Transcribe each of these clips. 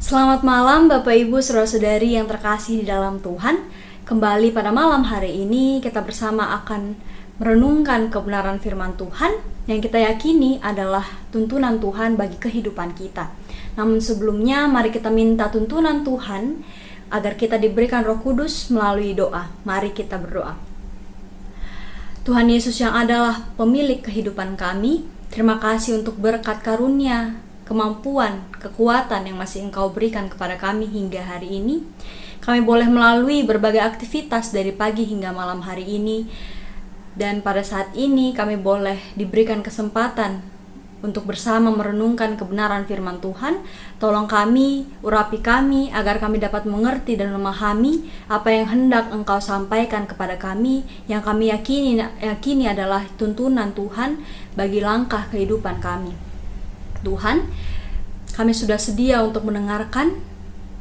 Selamat malam Bapak Ibu Saudara-saudari yang terkasih di dalam Tuhan. Kembali pada malam hari ini kita bersama akan merenungkan kebenaran firman Tuhan yang kita yakini adalah tuntunan Tuhan bagi kehidupan kita. Namun sebelumnya mari kita minta tuntunan Tuhan agar kita diberikan Roh Kudus melalui doa. Mari kita berdoa. Tuhan Yesus yang adalah pemilik kehidupan kami, terima kasih untuk berkat karunia, kemampuan, kekuatan yang masih Engkau berikan kepada kami hingga hari ini. Kami boleh melalui berbagai aktivitas dari pagi hingga malam hari ini. Dan pada saat ini kami boleh diberikan kesempatan untuk bersama merenungkan kebenaran firman Tuhan. Tolong kami, urapi kami agar kami dapat mengerti dan memahami apa yang hendak Engkau sampaikan kepada kami, yang kami yakini adalah tuntunan Tuhan bagi langkah kehidupan kami. Tuhan, kami sudah sedia untuk mendengarkan.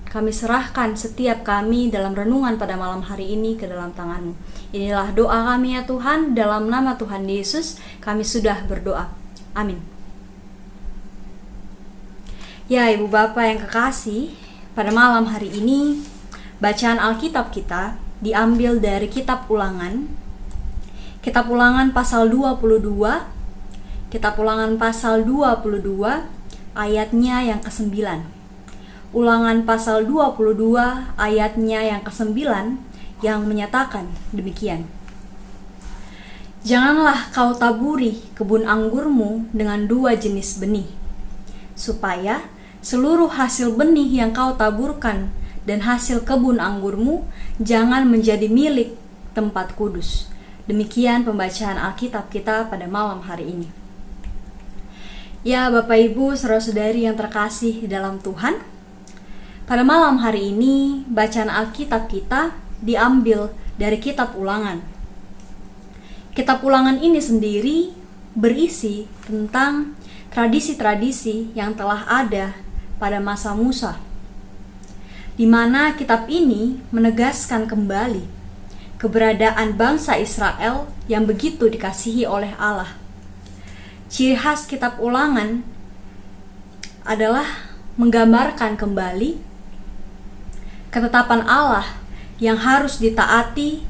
Kami serahkan setiap kami dalam renungan pada malam hari ini ke dalam tangan-Mu. Inilah doa kami ya Tuhan, dalam nama Tuhan Yesus kami sudah berdoa. Amin. Ya Ibu Bapak yang kekasih, pada malam hari ini bacaan Alkitab kita diambil dari kitab Ulangan. Kitab Ulangan pasal 22. Kitab Ulangan pasal 22 ayatnya yang ke-9. Ulangan pasal 22 ayatnya yang ke-9 yang menyatakan demikian. Janganlah kau taburi kebun anggurmu dengan dua jenis benih, supaya seluruh hasil benih yang kau taburkan dan hasil kebun anggurmu jangan menjadi milik tempat kudus. Demikian pembacaan Alkitab kita pada malam hari ini. Ya Bapak Ibu saudara-saudari yang terkasih di dalam Tuhan, pada malam hari ini bacaan Alkitab kita diambil dari kitab Ulangan. Kitab Ulangan ini sendiri berisi tentang tradisi-tradisi yang telah ada pada masa Musa, di mana kitab ini menegaskan kembali keberadaan bangsa Israel yang begitu dikasihi oleh Allah. Ciri khas kitab Ulangan adalah menggambarkan kembali ketetapan Allah yang harus ditaati,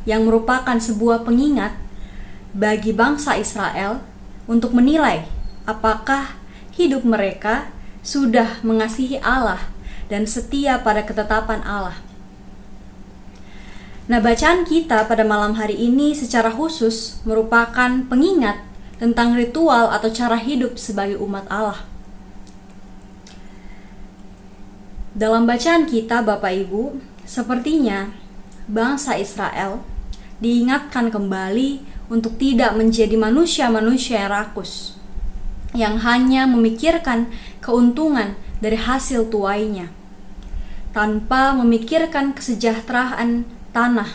yang merupakan sebuah pengingat bagi bangsa Israel untuk menilai apakah hidup mereka sudah mengasihi Allah dan setia pada ketetapan Allah. Nah, bacaan kita pada malam hari ini secara khusus merupakan pengingat tentang ritual atau cara hidup sebagai umat Allah. Dalam bacaan kita Bapak Ibu, sepertinya bangsa Israel diingatkan kembali untuk tidak menjadi manusia-manusia yang rakus, yang hanya memikirkan keuntungan dari hasil tuainya, tanpa memikirkan kesejahteraan tanah.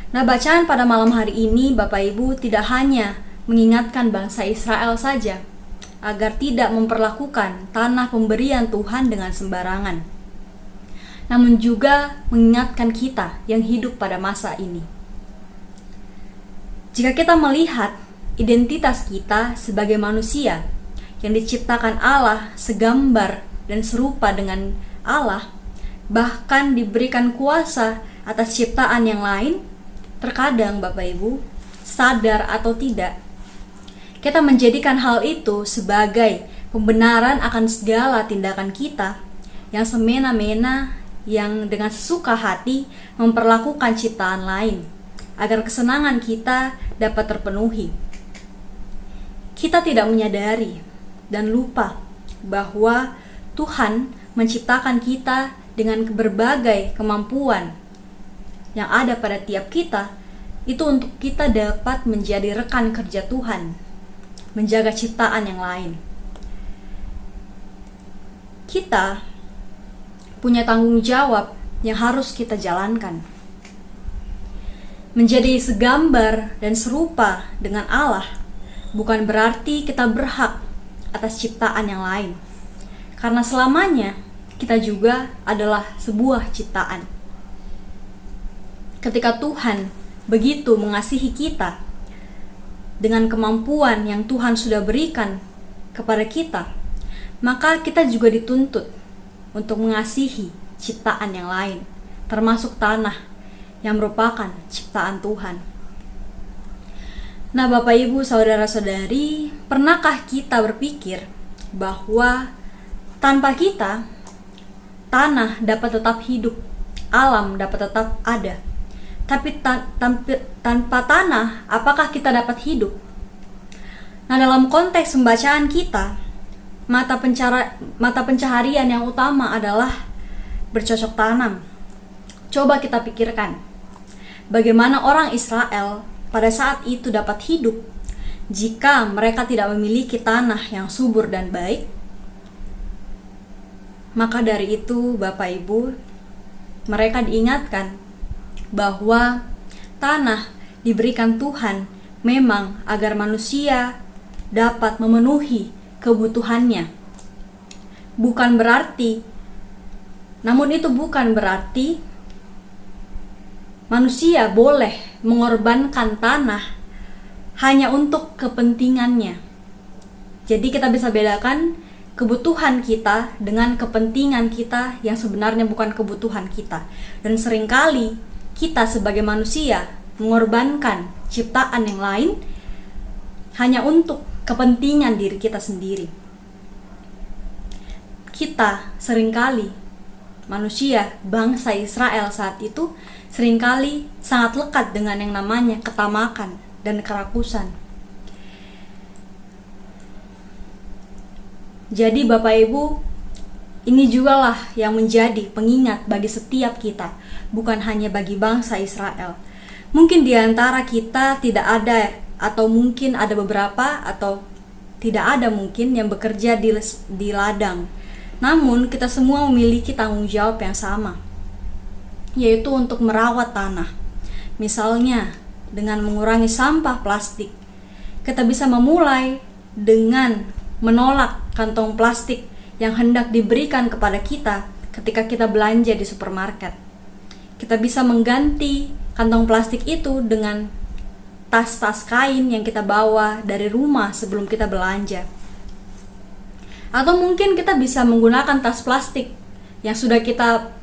Nah, bacaan pada malam hari ini Bapak Ibu tidak hanya mengingatkan bangsa Israel saja agar tidak memperlakukan tanah pemberian Tuhan dengan sembarangan, namun juga mengingatkan kita yang hidup pada masa ini. Jika kita melihat identitas kita sebagai manusia yang diciptakan Allah segambar dan serupa dengan Allah, bahkan diberikan kuasa atas ciptaan yang lain, terkadang Bapak Ibu, sadar atau tidak, kita menjadikan hal itu sebagai pembenaran akan segala tindakan kita yang semena-mena, yang dengan sesuka hati memperlakukan ciptaan lain agar kesenangan kita dapat terpenuhi. Kita tidak menyadari dan lupa bahwa Tuhan menciptakan kita dengan berbagai kemampuan yang ada pada tiap kita, itu untuk kita dapat menjadi rekan kerja Tuhan, menjaga ciptaan yang lain. Kita punya tanggung jawab yang harus kita jalankan. Menjadi segambar dan serupa dengan Allah bukan berarti kita berhak atas ciptaan yang lain, karena selamanya kita juga adalah sebuah ciptaan. Ketika Tuhan begitu mengasihi kita dengan kemampuan yang Tuhan sudah berikan kepada kita, maka kita juga dituntut untuk mengasihi ciptaan yang lain, termasuk tanah yang merupakan ciptaan Tuhan. Nah, Bapak Ibu, saudara-saudari, pernahkah kita berpikir bahwa tanpa kita, tanah dapat tetap hidup, alam dapat tetap ada. Tapi tanpa tanah, apakah kita dapat hidup? Nah, dalam konteks pembacaan kita, mata pencaharian yang utama adalah bercocok tanam. Coba kita pikirkan, bagaimana orang Israel pada saat itu dapat hidup jika mereka tidak memiliki tanah yang subur dan baik? Maka dari itu, Bapak Ibu, mereka diingatkan bahwa tanah diberikan Tuhan memang agar manusia dapat memenuhi kebutuhannya. Namun itu bukan berarti manusia boleh mengorbankan tanah hanya untuk kepentingannya. Jadi kita bisa bedakan kebutuhan kita dengan kepentingan kita yang sebenarnya bukan kebutuhan kita. Dan seringkali kita sebagai manusia mengorbankan ciptaan yang lain hanya untuk kepentingan diri kita sendiri. Kita seringkali, manusia bangsa Israel saat itu seringkali sangat lekat dengan yang namanya ketamakan dan kerakusan. Jadi Bapak Ibu, ini jugalah yang menjadi pengingat bagi setiap kita, bukan hanya bagi bangsa Israel. Mungkin di antara kita tidak ada, atau mungkin ada beberapa, atau tidak ada mungkin yang bekerja di ladang. Namun kita semua memiliki tanggung jawab yang sama, yaitu untuk merawat tanah. Misalnya dengan mengurangi sampah plastik. Kita bisa memulai dengan menolak kantong plastik yang hendak diberikan kepada kita ketika kita belanja di supermarket. Kita bisa mengganti kantong plastik itu dengan tas-tas kain yang kita bawa dari rumah sebelum kita belanja. Atau mungkin kita bisa menggunakan tas plastik yang sudah kita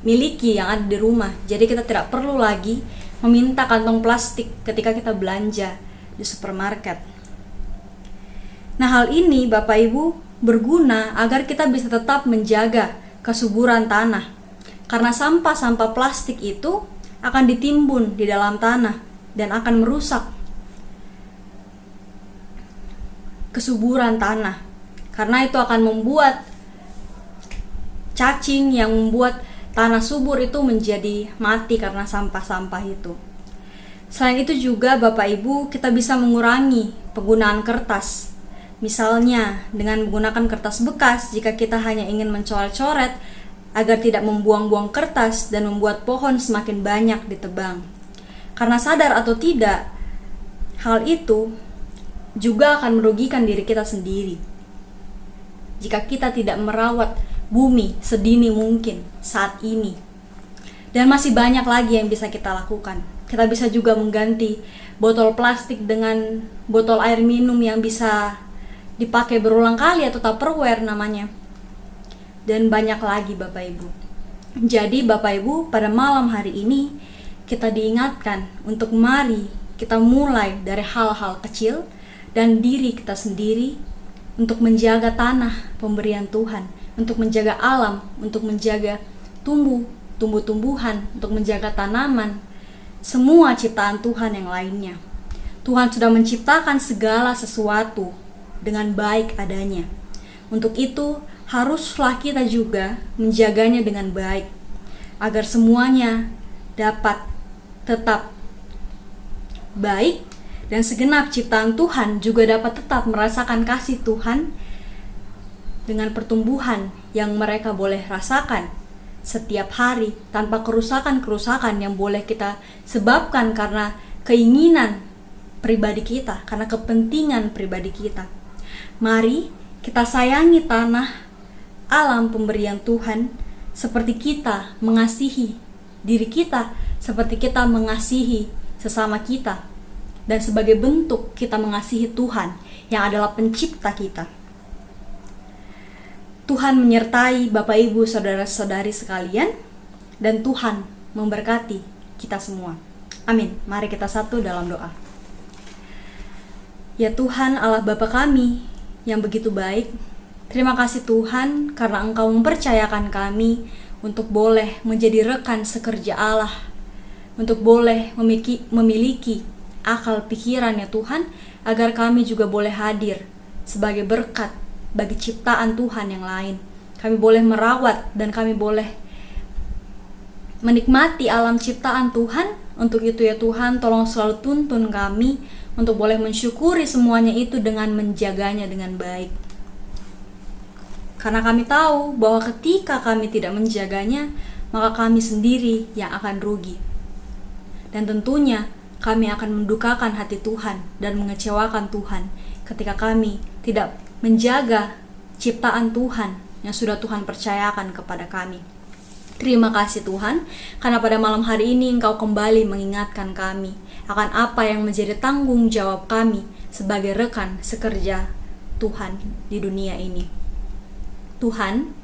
miliki yang ada di rumah. Jadi kita tidak perlu lagi meminta kantong plastik ketika kita belanja di supermarket. Nah, hal ini Bapak Ibu berguna agar kita bisa tetap menjaga kesuburan tanah. Karena sampah-sampah plastik itu akan ditimbun di dalam tanah dan akan merusak kesuburan tanah. Karena itu akan membuat cacing yang membuat tanah subur itu menjadi mati karena sampah-sampah itu. Selain itu juga Bapak Ibu, kita bisa mengurangi penggunaan kertas. Misalnya dengan menggunakan kertas bekas jika kita hanya ingin mencoret-coret agar tidak membuang-buang kertas dan membuat pohon semakin banyak ditebang. Karena sadar atau tidak, hal itu juga akan merugikan diri kita sendiri. Jika kita tidak merawat bumi sedini mungkin saat ini. Dan masih banyak lagi yang bisa kita lakukan. Kita bisa juga mengganti botol plastik dengan botol air minum yang bisa dipakai berulang kali atau Tupperware namanya. Dan banyak lagi Bapak Ibu. Jadi Bapak Ibu, pada malam hari ini kita diingatkan untuk mari kita mulai dari hal-hal kecil dan diri kita sendiri untuk menjaga tanah pemberian Tuhan, untuk menjaga alam, untuk menjaga tumbuh-tumbuhan, untuk menjaga tanaman, semua ciptaan Tuhan yang lainnya. Tuhan sudah menciptakan segala sesuatu dengan baik adanya. Untuk itu, haruslah kita juga menjaganya dengan baik, agar semuanya dapat tetap baik dan segenap ciptaan Tuhan juga dapat tetap merasakan kasih Tuhan dengan pertumbuhan yang mereka boleh rasakan setiap hari tanpa kerusakan-kerusakan yang boleh kita sebabkan karena keinginan pribadi kita, karena kepentingan pribadi kita. Mari kita sayangi tanah, alam pemberian Tuhan, seperti kita mengasihi diri kita, seperti kita mengasihi sesama kita, dan sebagai bentuk kita mengasihi Tuhan yang adalah pencipta kita. Tuhan menyertai Bapak Ibu saudara-saudari sekalian, dan Tuhan memberkati kita semua. Amin. Mari kita satu dalam doa. Ya Tuhan Allah Bapa kami yang begitu baik, terima kasih Tuhan karena Engkau mempercayakan kami untuk boleh menjadi rekan sekerja Allah, untuk boleh memiliki akal pikiran ya Tuhan, agar kami juga boleh hadir sebagai berkat bagi ciptaan Tuhan yang lain. Kami boleh merawat dan kami boleh menikmati alam ciptaan Tuhan. Untuk itu ya Tuhan, tolong selalu tuntun kami untuk boleh mensyukuri semuanya itu dengan menjaganya dengan baik. Karena kami tahu bahwa ketika kami tidak menjaganya, maka kami sendiri yang akan rugi. Dan tentunya kami akan mendukakan hati Tuhan dan mengecewakan Tuhan ketika kami tidak menjaga ciptaan Tuhan yang sudah Tuhan percayakan kepada kami. Terima kasih Tuhan, karena pada malam hari ini Engkau kembali mengingatkan kami akan apa yang menjadi tanggung jawab kami sebagai rekan sekerja Tuhan di dunia ini. Tuhan,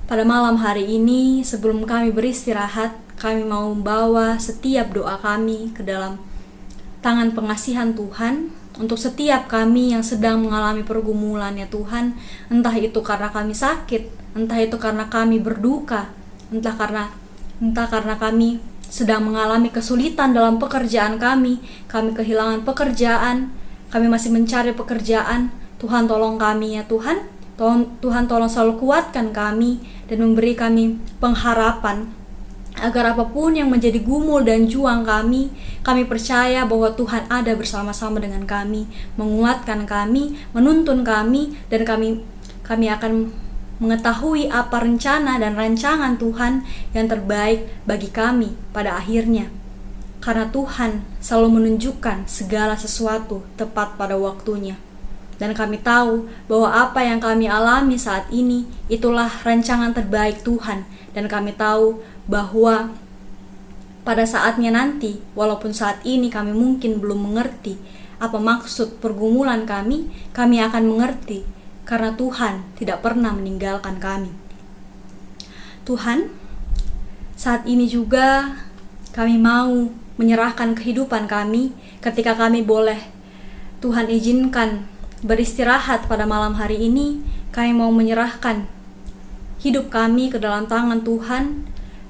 pada malam hari ini sebelum kami beristirahat, kami mau membawa setiap doa kami ke dalam tangan pengasihan Tuhan, untuk setiap kami yang sedang mengalami pergumulan ya Tuhan, entah itu karena kami sakit, entah itu karena kami berduka, entah karena kami sedang mengalami kesulitan dalam pekerjaan kami kehilangan pekerjaan, kami masih mencari pekerjaan. Tuhan tolong kami ya Tuhan, Tuhan tolong selalu kuatkan kami dan memberi kami pengharapan, agar apapun yang menjadi gumul dan juang kami percaya bahwa Tuhan ada bersama-sama dengan kami, menguatkan kami, menuntun kami, dan kami akan mengetahui apa rencana dan rancangan Tuhan yang terbaik bagi kami pada akhirnya. Karena Tuhan selalu menunjukkan segala sesuatu tepat pada waktunya. Dan kami tahu bahwa apa yang kami alami saat ini itulah rancangan terbaik Tuhan, dan kami tahu bahwa pada saatnya nanti, walaupun saat ini kami mungkin belum mengerti apa maksud pergumulan kami akan mengerti karena Tuhan tidak pernah meninggalkan kami. Tuhan, saat ini juga kami mau menyerahkan kehidupan kami ketika kami boleh Tuhan izinkan beristirahat pada malam hari ini. Kami mau menyerahkan hidup kami ke dalam tangan Tuhan,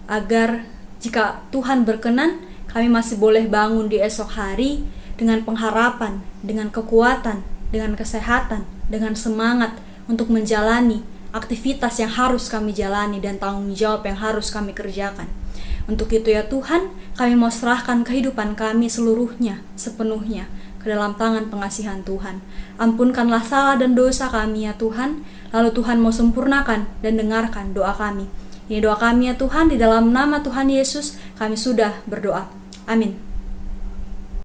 agar jika Tuhan berkenan, kami masih boleh bangun di esok hari dengan pengharapan, dengan kekuatan, dengan kesehatan, dengan semangat untuk menjalani aktivitas yang harus kami jalani dan tanggung jawab yang harus kami kerjakan. Untuk itu ya Tuhan, kami mau serahkan kehidupan kami seluruhnya, sepenuhnya ke dalam tangan pengasihan Tuhan. Ampunkanlah salah dan dosa kami ya Tuhan, lalu Tuhan mau sempurnakan dan dengarkan doa kami. Ini doa kami ya Tuhan, di dalam nama Tuhan Yesus kami sudah berdoa. Amin.